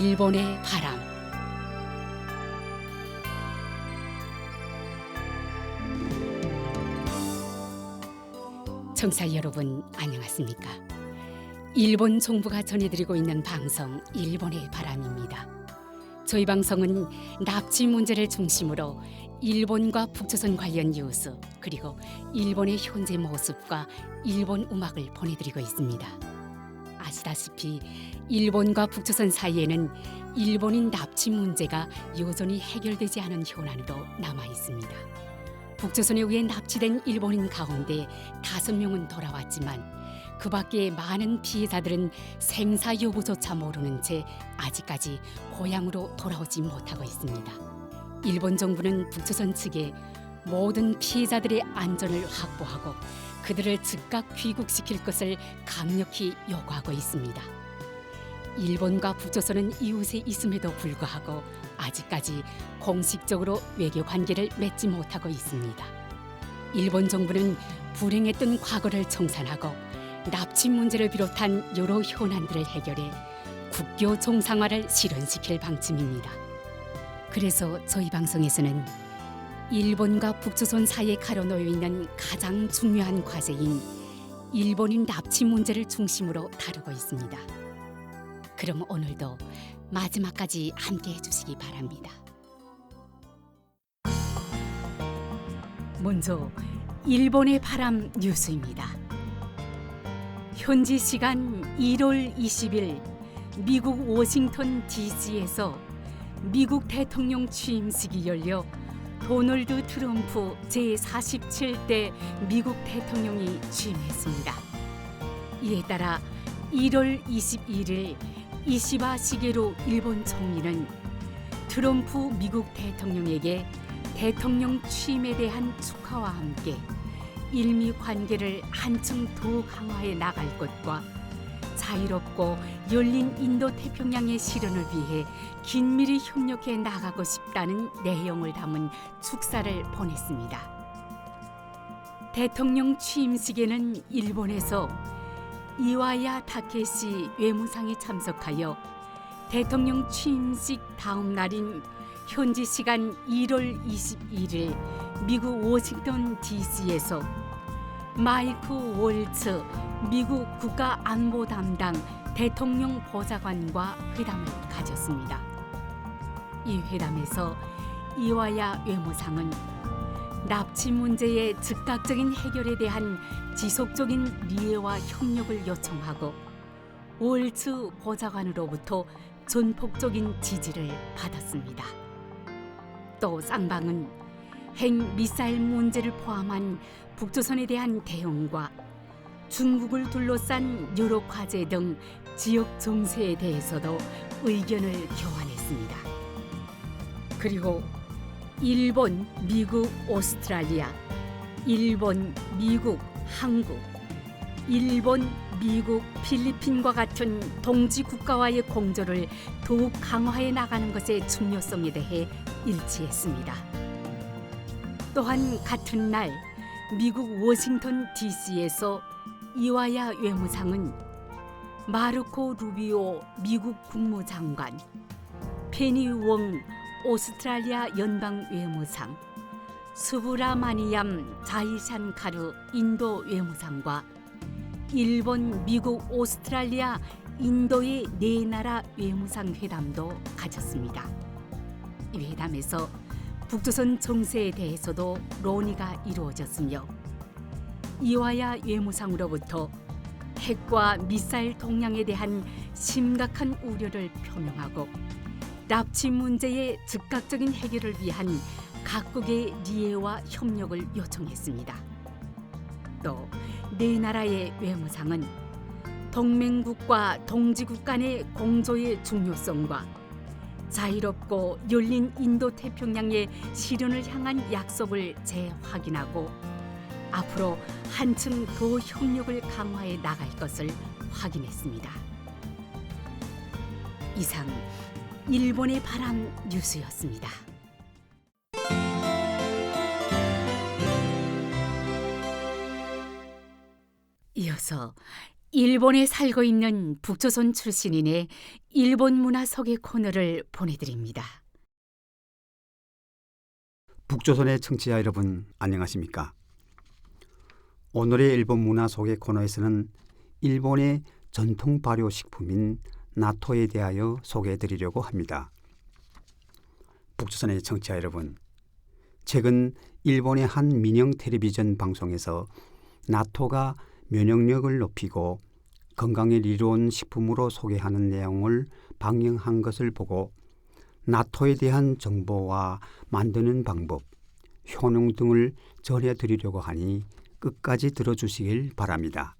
일본의 바람. 청취자 여러분, 안녕하십니까? 일본 정부가 전해드리고 있는 방송 일본의 바람입니다. 저희 방송은 납치 문제를 중심으로 일본과 북조선 관련 뉴스, 그리고 일본의 현재 모습과 일본 음악을 보내드리고 있습니다. 아시다시피 일본과 북조선 사이에는 일본인 납치 문제가 여전히 해결되지 않은 현안으로 남아 있습니다. 북조선에 의해 납치된 일본인 가운데 5명은 돌아왔지만 그 밖에 많은 피해자들은 생사 여부조차 모르는 채 아직까지 고향으로 돌아오지 못하고 있습니다. 일본 정부는 북조선 측에 모든 피해자들의 안전을 확보하고 그들을 즉각 귀국시킬 것을 강력히 요구하고 있습니다. 일본과 북조선은 이웃에 있음에도 불구하고 아직까지 공식적으로 외교 관계를 맺지 못하고 있습니다. 일본 정부는 불행했던 과거를 청산하고 납치 문제를 비롯한 여러 현안들을 해결해 국교 정상화를 실현시킬 방침입니다. 그래서 저희 방송에서는 일본과 북조선 사이에 가로놓여 있는 가장 중요한 과제인 일본인 납치 문제를 중심으로 다루고 있습니다. 그럼 오늘도 마지막까지 함께 해주시기 바랍니다. 먼저 일본의 바람 뉴스입니다. 현지 시간 1월 20일 미국 워싱턴 DC에서 미국 대통령 취임식이 열려 도널드 트럼프 제47대 미국 대통령이 취임했습니다. 이에 따라 1월 21일 이시바 시게루 일본 총리는 트럼프 미국 대통령에게 대통령 취임에 대한 축하와 함께 일미 관계를 한층 더 강화해 나갈 것과 자유롭고 열린 인도태평양의 실현을 위해 긴밀히 협력해 나가고 싶다는 내용을 담은 축사를 보냈습니다. 대통령 취임식에는 일본에서 이와야 타케시 외무상이 참석하여 대통령 취임식 다음 날인 현지 시간 1월 21일 미국 워싱턴 DC에서 마이크 월츠 미국 국가안보 담당 대통령 보좌관과 회담을 가졌습니다. 이 회담에서 이와야 외무상은 납치 문제의 즉각적인 해결에 대한 지속적인 이해와 협력을 요청하고 월츠 보좌관으로부터 전폭적인 지지를 받았습니다. 또 쌍방은 핵 미사일 문제를 포함한 북조선에 대한 대응과 중국을 둘러싼 여러 과제 등 지역 정세에 대해서도 의견을 교환했습니다. 그리고 일본, 미국, 오스트랄리아, 일본, 미국, 한국, 일본, 미국, 필리핀과 같은 동지 국가와의 공조를 더욱 강화해 나가는 것의 중요성에 대해 일치했습니다. 또한 같은 날 미국 워싱턴 DC에서 이와야 외무상은 마르코 루비오 미국 국무장관, 페니 웡 오스트랄리아 연방 외무상, 수브라마니얌 자이샨카르 인도 외무상과 일본, 미국, 오스트랄리아, 인도의 4나라 외무상 회담도 가졌습니다. 이 회담에서 북조선 정세에 대해서도 논의가 이루어졌으며 이와야 외무상으로부터 핵과 미사일 동향에 대한 심각한 우려를 표명하고 납치 문제의 즉각적인 해결을 위한 각국의 이해와 협력을 요청했습니다. 또 4나라의 외무상은 동맹국과 동지국 간의 공조의 중요성과 자유롭고 열린 인도태평양의 실현을 향한 약속을 재확인하고 앞으로 한층 더 협력을 강화해 나갈 것을 확인했습니다. 이상 일본의 바람 뉴스였습니다. 이어서 일본에 살고 있는 북조선 출신인의 일본 문화 소개 코너를 보내드립니다. 북조선의 청취자 여러분 안녕하십니까? 오늘의 일본 문화 소개 코너에서는 일본의 전통 발효식품인 나토에 대하여 소개해드리려고 합니다. 북조선의 청취자 여러분, 최근 일본의 한 민영 텔레비전 방송에서 나토가 면역력을 높이고 건강에 이로운 식품으로 소개하는 내용을 방영한 것을 보고 나토에 대한 정보와 만드는 방법, 효능 등을 전해드리려고 하니 끝까지 들어주시길 바랍니다.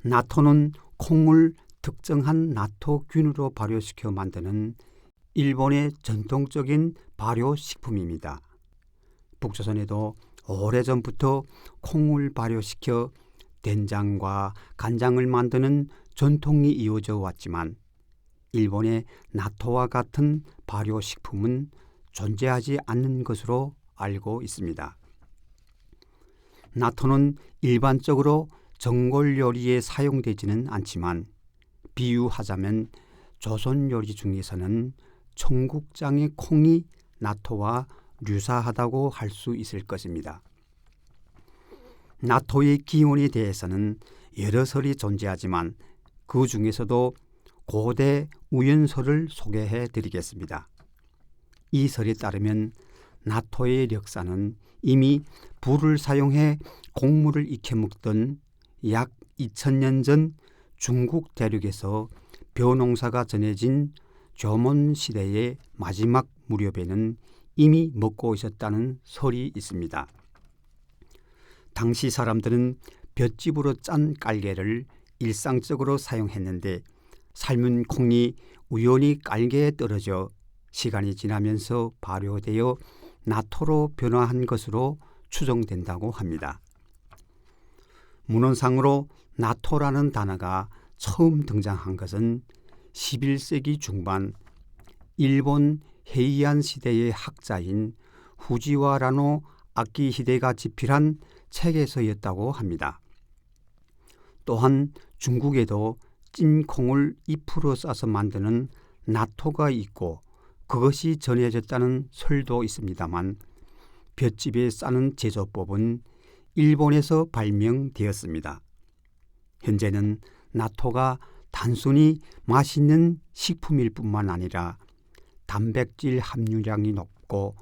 나토는 콩을 특정한 나토균으로 발효시켜 만드는 일본의 전통적인 발효식품입니다. 북조선에도 오래전부터 콩을 발효시켜 된장과 간장을 만드는 전통이 이어져 왔지만 일본의 나토와 같은 발효식품은 존재하지 않는 것으로 알고 있습니다. 나토는 일반적으로 전골 요리에 사용되지는 않지만 비유하자면 조선 요리 중에서는 청국장의 콩이 나토와 유사하다고 할 수 있을 것입니다. 나토의 기원에 대해서는 여러 설이 존재하지만 그 중에서도 고대 우연설을 소개해 드리겠습니다. 이 설에 따르면 나토의 역사는 이미 불을 사용해 곡물을 익혀 먹던 약 2000년 전 중국 대륙에서 벼농사가 전해진 조선 시대의 마지막 무렵에는 이미 먹고 있었다는 설이 있습니다. 당시 사람들은 볏짚으로 짠 깔개를 일상적으로 사용했는데 삶은 콩이 우연히 깔개에 떨어져 시간이 지나면서 발효되어 나토로 변화한 것으로 추정된다고 합니다. 문헌상으로 나토라는 단어가 처음 등장한 것은 11세기 중반 일본 헤이안 시대의 학자인 후지와라노 아키히데가 집필한 책에서였다고 합니다. 또한 중국에도 찐 콩을 잎으로 싸서 만드는 나토가 있고 그것이 전해졌다는 설도 있습니다만 볏짚에 싸는 제조법은 일본에서 발명되었습니다. 현재는 나토가 단순히 맛있는 식품일 뿐만 아니라 단백질 함유량이 높고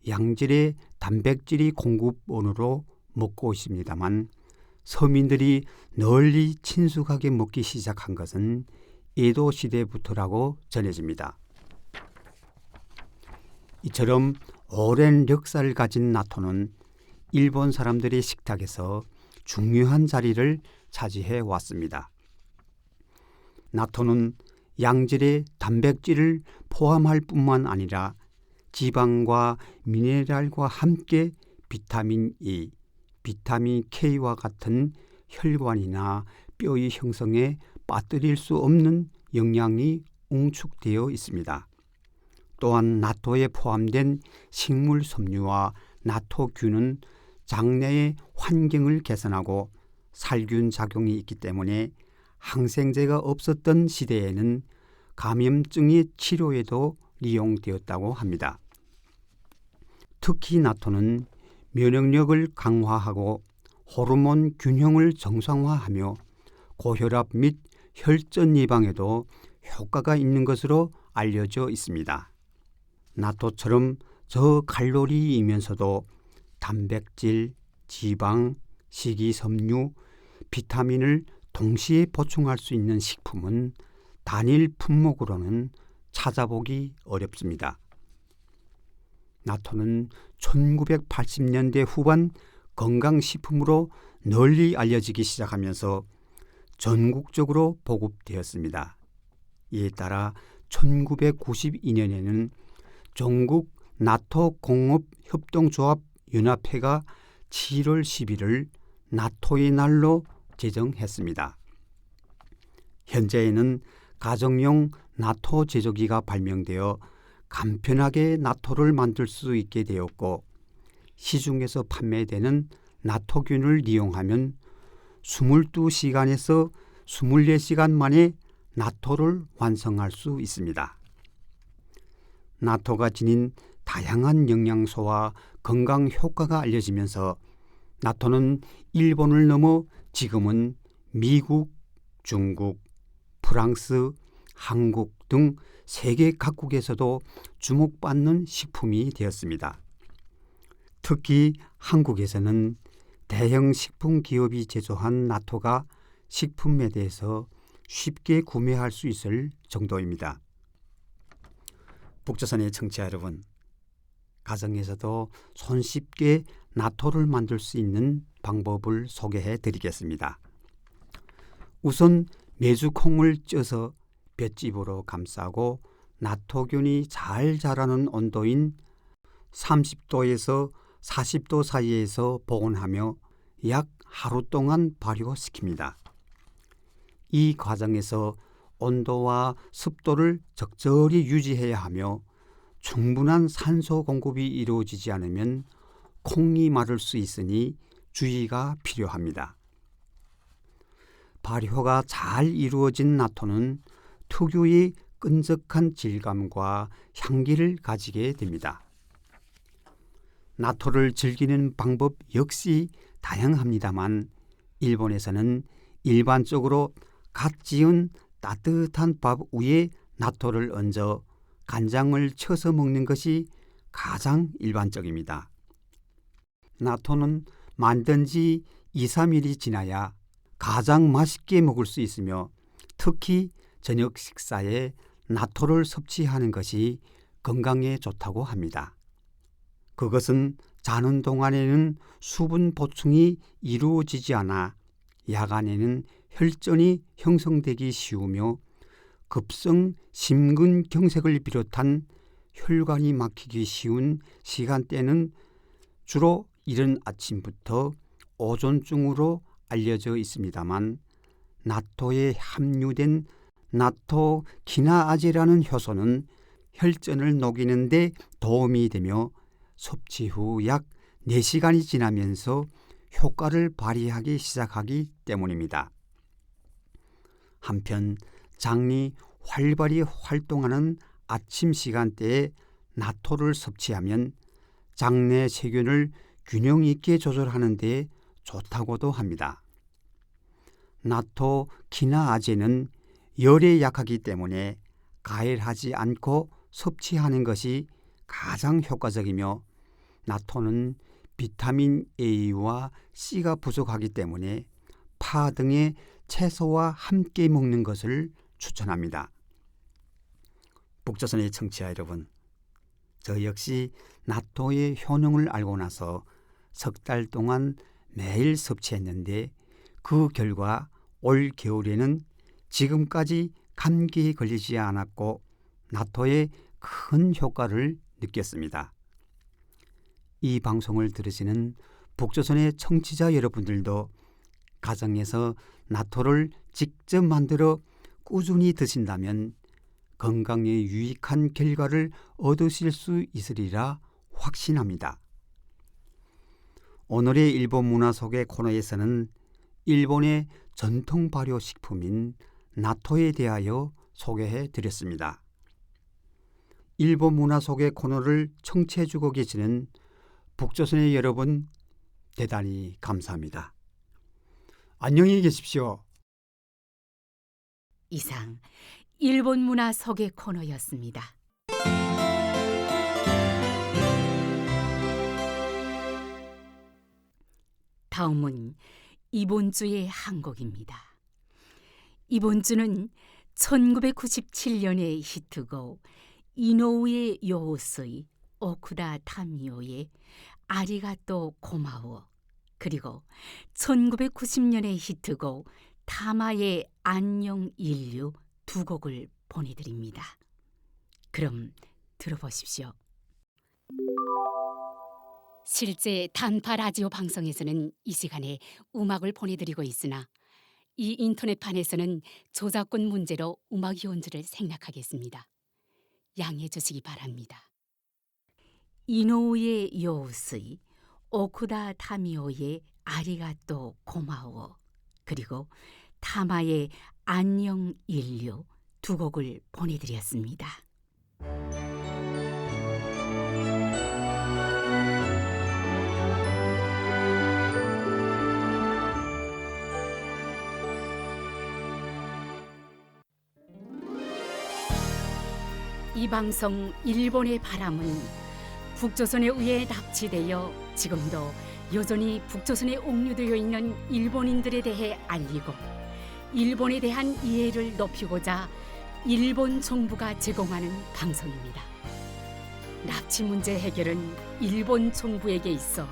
양질의 단백질이 공급원으로 먹고 있습니다만 서민들이 널리 친숙하게 먹기 시작한 것은 에도 시대부터라고 전해집니다. 이처럼 오랜 역사를 가진 나토는 일본 사람들의 식탁에서 중요한 자리를 차지해 왔습니다. 나토는 양질의 단백질을 포함할 뿐만 아니라 지방과 미네랄과 함께 비타민 E, 비타민 K와 같은 혈관이나 뼈의 형성에 빠뜨릴 수 없는 영양이 응축되어 있습니다. 또한 나토에 포함된 식물 섬유와 나토균은 장내의 환경을 개선하고 살균 작용이 있기 때문에 항생제가 없었던 시대에는 감염증의 치료에도 이용되었다고 합니다. 특히 나토는 면역력을 강화하고 호르몬 균형을 정상화하며 고혈압 및 혈전 예방에도 효과가 있는 것으로 알려져 있습니다. 나토처럼 저칼로리이면서도 단백질, 지방, 식이섬유, 비타민을 동시에 보충할 수 있는 식품은 단일 품목으로는 찾아보기 어렵습니다. 나토는 1980년대 후반 건강식품으로 널리 알려지기 시작하면서 전국적으로 보급되었습니다. 이에 따라 1992년에는 전국 나토공업협동조합 연합회가 7월 10일을 나토의 날로 제정했습니다. 현재에는 가정용 나토 제조기가 발명되어 간편하게 나토를 만들 수 있게 되었고 시중에서 판매되는 나토균을 이용하면 22시간에서 24시간 만에 나토를 완성할 수 있습니다. 나토가 지닌 다양한 영양소와 건강 효과가 알려지면서 나토는 일본을 넘어 지금은 미국, 중국, 프랑스, 한국 등 세계 각국에서도 주목받는 식품이 되었습니다. 특히 한국에서는 대형 식품 기업이 제조한 나토가 식품 매대에서 쉽게 구매할 수 있을 정도입니다. 북조선의 청취자 여러분, 가정에서도 손쉽게 나토를 만들 수 있는 방법을 소개해 드리겠습니다. 우선 메주콩을 쪄서 볏짚으로 감싸고 나토균이 잘 자라는 온도인 30도에서 40도 사이에서 보온하며 약 하루 동안 발효시킵니다. 이 과정에서 온도와 습도를 적절히 유지해야 하며 충분한 산소 공급이 이루어지지 않으면 콩이 마를 수 있으니 주의가 필요합니다. 발효가 잘 이루어진 나토는 특유의 끈적한 질감과 향기를 가지게 됩니다. 나토를 즐기는 방법 역시 다양합니다만 일본에서는 일반적으로 갓 지은 따뜻한 밥 위에 나토를 얹어 간장을 쳐서 먹는 것이 가장 일반적입니다. 나토는 만든 지 2, 3일이 지나야 가장 맛있게 먹을 수 있으며 특히 저녁 식사에 나토를 섭취하는 것이 건강에 좋다고 합니다. 그것은 자는 동안에는 수분 보충이 이루어지지 않아 야간에는 혈전이 형성되기 쉬우며 급성 심근경색을 비롯한 혈관이 막히기 쉬운 시간대는 주로 이른 아침부터 오존증으로 알려져 있습니다만 나토에 함유된 나토키나아제라는 효소는 혈전을 녹이는 데 도움이 되며 섭취 후 약 4시간이 지나면서 효과를 발휘하기 시작하기 때문입니다. 한편 장이 활발히 활동하는 아침 시간대에 나토를 섭취하면 장내 세균을 균형 있게 조절하는 데 좋다고도 합니다. 나토키나아제는 열에 약하기 때문에 가열하지 않고 섭취하는 것이 가장 효과적이며 나토는 비타민 A와 C가 부족하기 때문에 파 등의 채소와 함께 먹는 것을 추천합니다. 북조선의 청취자 여러분, 저 역시 나토의 효능을 알고 나서 석 달 동안 매일 섭취했는데 그 결과 올 겨울에는 지금까지 감기에 걸리지 않았고 나토의 큰 효과를 느꼈습니다. 이 방송을 들으시는 북조선의 청취자 여러분들도 가정에서 나토를 직접 만들어 꾸준히 드신다면 건강에 유익한 결과를 얻으실 수 있으리라 확신합니다. 오늘의 일본 문화 속의 코너에서는 일본의 전통 발효 식품인 나토에 대하여 소개해 드렸습니다. 일본 문화 속의 코너를 청취해 주고 계시는 북조선의 여러분 대단히 감사합니다. 안녕히 계십시오. 이상 일본 문화 소개 코너였습니다. 다음은 이번 주의 한 곡입니다. 이번 주는 1997년의 히트곡 이노우에 요오스의 오쿠다 타미오의 아리가또 고마워, 그리고 1990년의 히트곡 타마의 안녕 인류 두 곡을 보내드립니다. 그럼 들어보십시오. 실제 단파 라디오 방송에서는 이 시간에 음악을 보내드리고 있으나 이 인터넷판에서는 저작권 문제로 음악이 온 줄을 생략하겠습니다. 양해해 주시기 바랍니다. 이노우의 요우스의 오쿠다 타미오의 아리가또 고마워, 그리고 타마의 안녕 인류 두 곡을 보내드렸습니다. 이 방송 일본의 바람은 북조선에 의해 납치되어 지금도 여전히 북조선에 옥류되어 있는 일본인들에 대해 알리고 일본에 대한 이해를 높이고자 일본 정부가 제공하는 방송입니다. 납치 문제 해결은 일본 정부에게 있어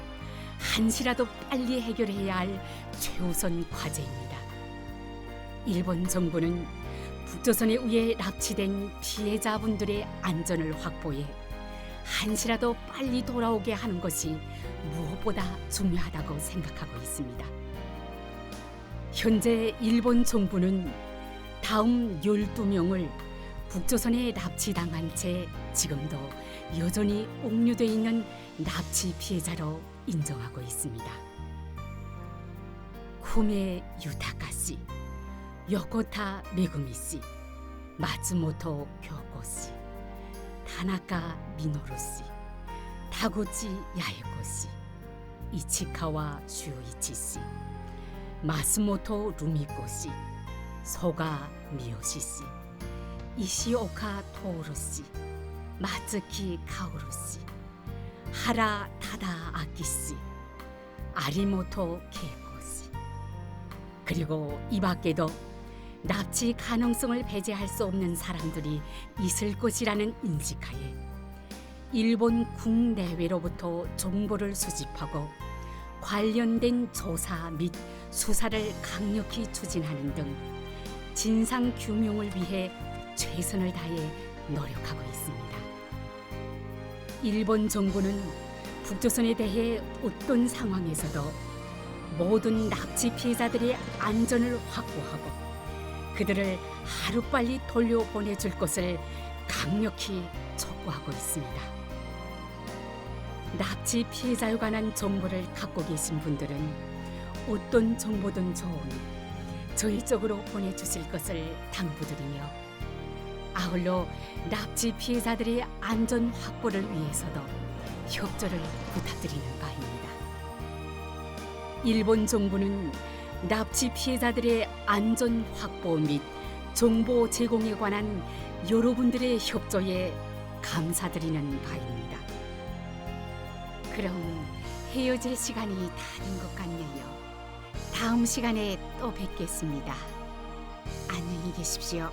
한시라도 빨리 해결해야 할 최우선 과제입니다. 일본 정부는 북조선에 의해 납치된 피해자분들의 안전을 확보해 한시라도 빨리 돌아오게 하는 것이 무엇보다 중요하다고 생각하고 있습니다. 현재 일본 정부는 다음 12명을 북조선에 납치당한 채 지금도 여전히 옥류돼 있는 납치 피해자로 인정하고 있습니다. 쿠메 유타카 씨, 요코타 메구미 씨, 마츠모토 교코 씨, 타나카 미노루 씨, 타구치 야에코 씨, 이치카와 슈이치 씨, 마스모토 루미코 씨, 소가 미요시 씨, 이시오카 토오루 씨, 마츠키 카오루 씨, 하라 타다 아키 씨, 아리모토 케이코 씨, 그리고 이 밖에도 납치 가능성을 배제할 수 없는 사람들이 있을 것이라는 인식하에 일본 국내외로부터 정보를 수집하고 관련된 조사 및 수사를 강력히 추진하는 등 진상 규명을 위해 최선을 다해 노력하고 있습니다. 일본 정부는 북조선에 대해 어떤 상황에서도 모든 납치 피해자들의 안전을 확보하고 그들을 하루빨리 돌려보내줄 것을 강력히 촉구하고 있습니다. 납치 피해자에 관한 정보를 갖고 계신 분들은 어떤 정보든 좋으니 저희 쪽으로 보내주실 것을 당부드리며 아울러 납치 피해자들의 안전 확보를 위해서도 협조를 부탁드리는 바입니다. 일본 정부는 납치 피해자들의 안전 확보 및 정보 제공에 관한 여러분들의 협조에 감사드리는 바입니다. 그럼 헤어질 시간이 다 된 것 같네요. 다음 시간에 또 뵙겠습니다. 안녕히 계십시오.